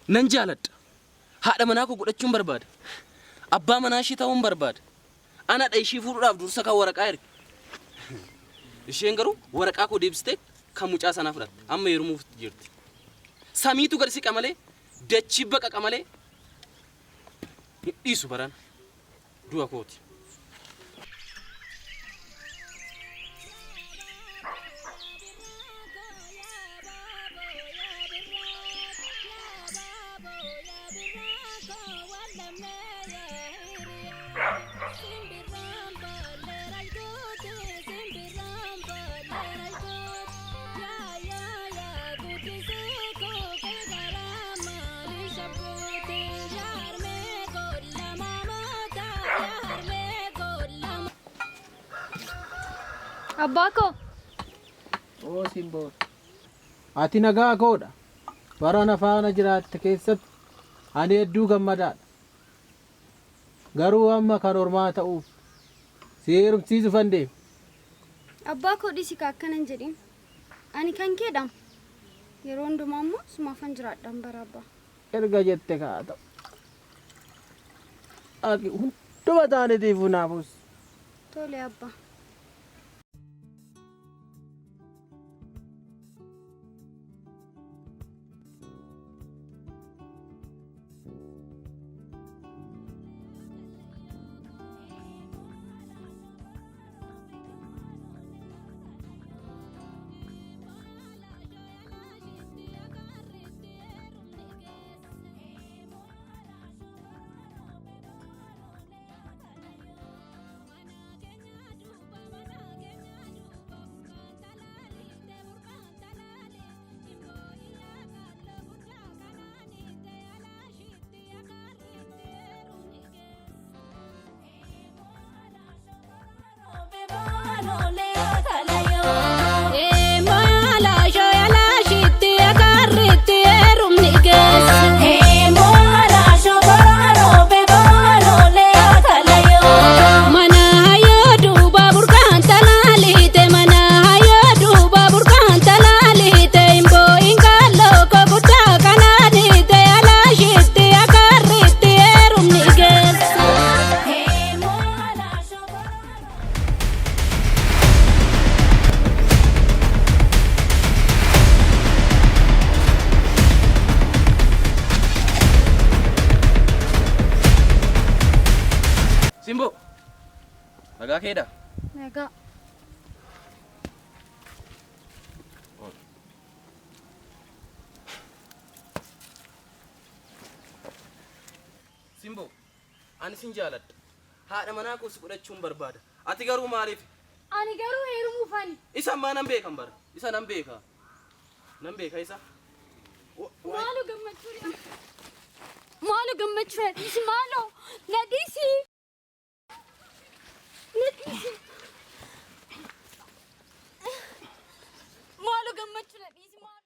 ننجالد هذا مناكو قدتشون برباد أبا مناشي تاون برباد أنا أيشي فور راف دور سكا ورق أيرك الشينغرو ورق أكو ديبستيك كموج أسانا فرات أما يرموف جيرت سامي تو كرسي كمالي دتشيبك كمالي إيسو بران دوا كوتي Abbaako. Oo Simboo. Ati nagaa koodha. Barana faana jiraatte keessatti ani hedduu gammadaadha. Garuu amma kan ormaa ta'uuf si heerumsiisu fandeem. Abbaakoo dhisi akkana hin jedhin. Ani kan keedham. Yeroo hundumaa immoo sumaafan jiraadhaan bara abbaa. Erga jette kaa ta'u. Ati hunduma taanetiif naafus. Tole abbaa. Simbo, nagaa keedha. Nagaa. Simbo, ani sin jaaladha. Haadha manaa koo si fudhachuun barbaada. Ati garuu maaliif? Ani garuu heerumuufani. Isa ammaa nan beekan bara. Isa nan beeka. Nan beeka isa. Maaloo gammachuu. Maaloo gammachuu. Isi maaloo. Nadhiisi. Nadhiisi. Maaloo gammachuu nadhiisi maaloo.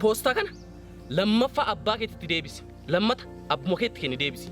Poostaa kana lammaffaa abbaa keetitti deebisi. Lammata abbuma keetti kenni deebisi.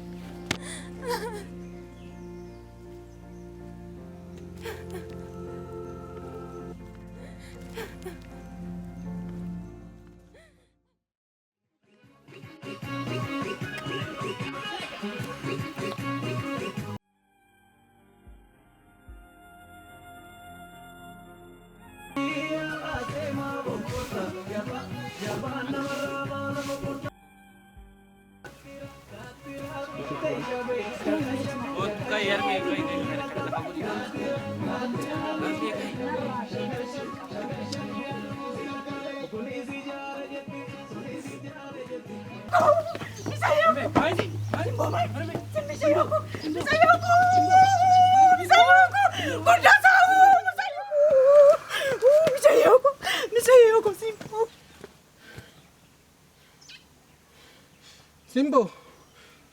Simbo,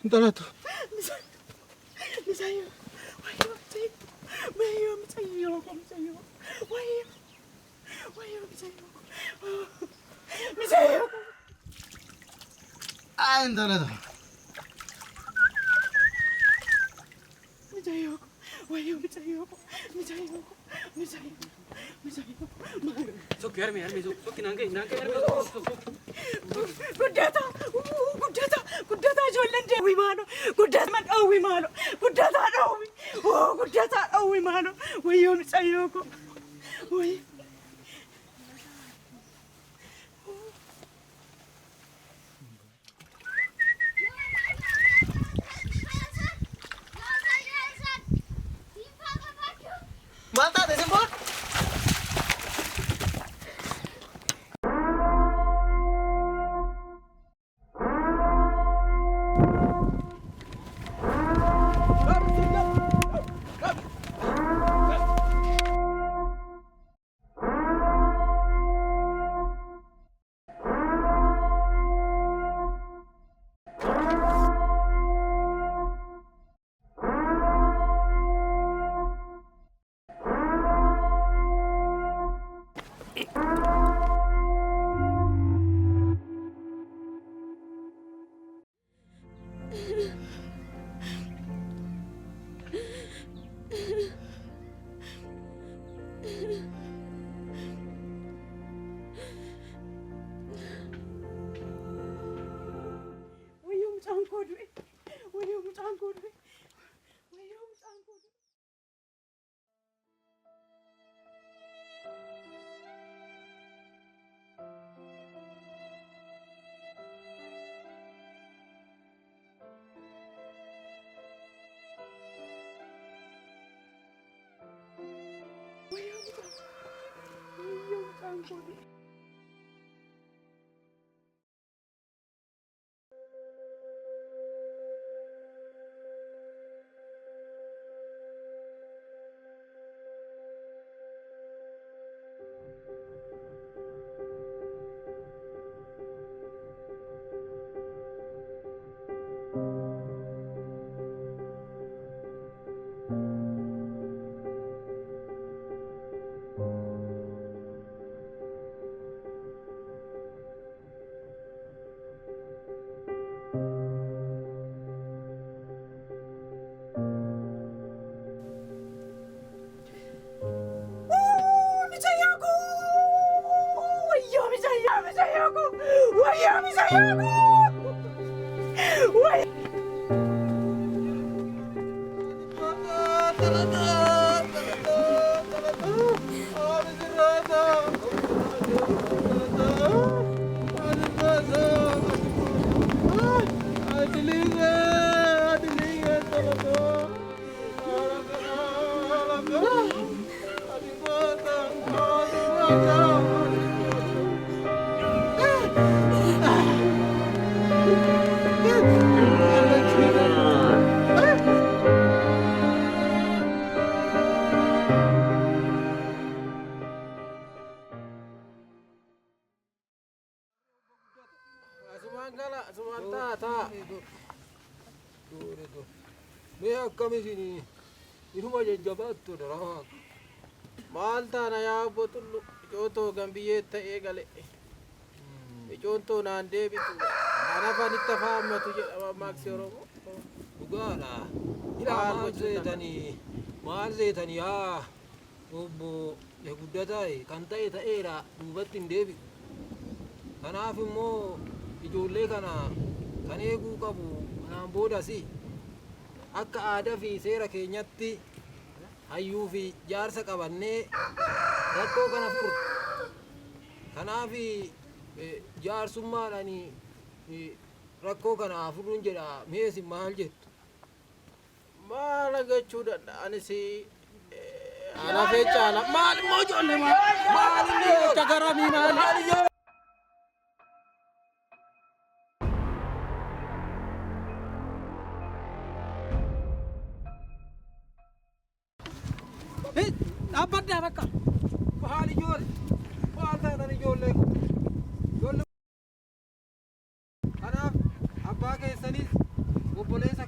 Donato. Misayo. Misayo. انت لا مجايوكو ويو مجايوكو سوك ارمي سوك نانجي ارمي قداتا جولن دوي مانو قداتا من قوي مانو قداتا قوي مانو ويو مجايوكو وي Mata de semua. Kamisini iruma jajjabaattu dara Malta na ya botullu joto gambiye ta egale. Jonto naan deebitu. Anafa nitta faammatu jedhama Maaksi Oromoo. dhugaadha ilaa maal seetanii haa obbo guddataa kan ta'e ta'eera duubatti hin deebi'u. Kanaaf immoo ijoollee kana kan eeguu qabu kanaan boodasi akka aadaa fi seera keenyatti hayyuu fi jaarsa qabannee rakkoo kana furu. Kanaaf jaarsummaadhaan rakkoo kana furuun jedha meesi maal jettu? Maal agachuu danda'anis ana fechaala maal immoo ijoollee maal inni jecha garamii maal yoo Abadda bakka maal ijoollee maal taatan ijoollee kanaaf abbaa keessanis obboleessa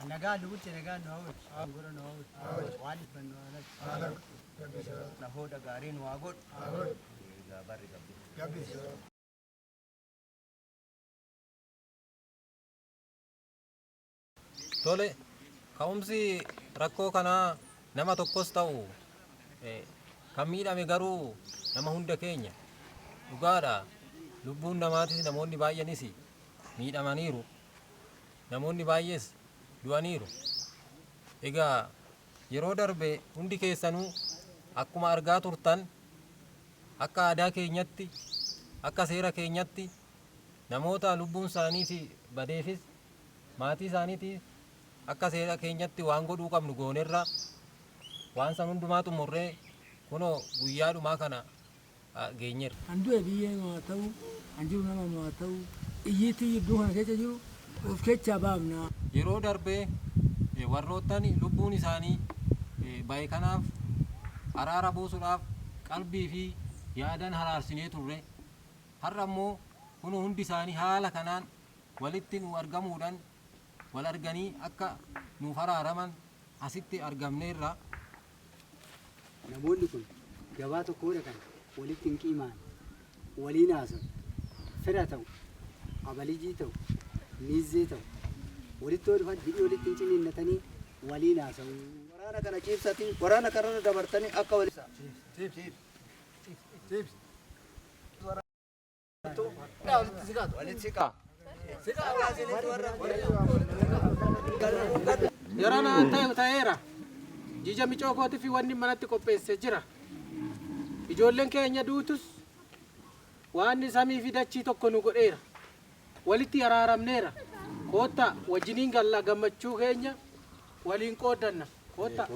Nagaa lugutti nagaa nu hawwatu. Gurra nu hawwatu. Waan dhibban nu hawwatu. nahoota gaarii nu haa godhu. Egaa barri qabdi. Tole, ka'umsi rakkoo kanaa nama tokkos ta'u kan miidhame garuu nama hunda keenya. Dhugaadha. Lubbuun namaatis namoonni baay'eenis miidhamaniiru. Namoonni baay'ees du'aniiru. Egaa yeroo darbe hundi keessanuu akkuma argaa turtan akka aadaa keenyatti akka seera keenyatti namoota lubbuun isaaniitii badeefis maatii isaaniitii akka seera keenyatti waan godhuu qabnu goonerra waan san hundumaa xumurree kunoo guyyaa dhumaa kana geenyeerra. Andu'e biyyee maa ta'u anjiru nama maa ta'u iyyiitti iddoo kana keessa jiru of keessaa baafna. Yeroo darbee warroottan lubbuun isaanii baay'ee kanaaf araara buusuudhaaf qalbii fi yaadan haraarsinee turre. Har'a immoo kun hundi isaanii haala kanaan walitti nu argamuudhaan wal arganii akka nuuf araaraman asitti argamneerra. Namoonni kun gabaa tokko dhaqan walitti hin qiimaan waliin haasa'u fira ta'u abalijii ta'u miizee ta'u walitti yoo dhufan hidhii walitti hin ciniinnatanii waliin haasa'u. Waraana kana ciibsatii waraana kanarra dabartanii akka walitti siqaa. Yarana ta'eera. Jija micoo kootii fi wanni manatti qopheesse jira. Ijoolleen keenya duutus waan samii fi dachii tokko nu godheera. Walitti araaramneera. Koota wajjiniin galla gammachuu keenya waliin qooddanna. Koota.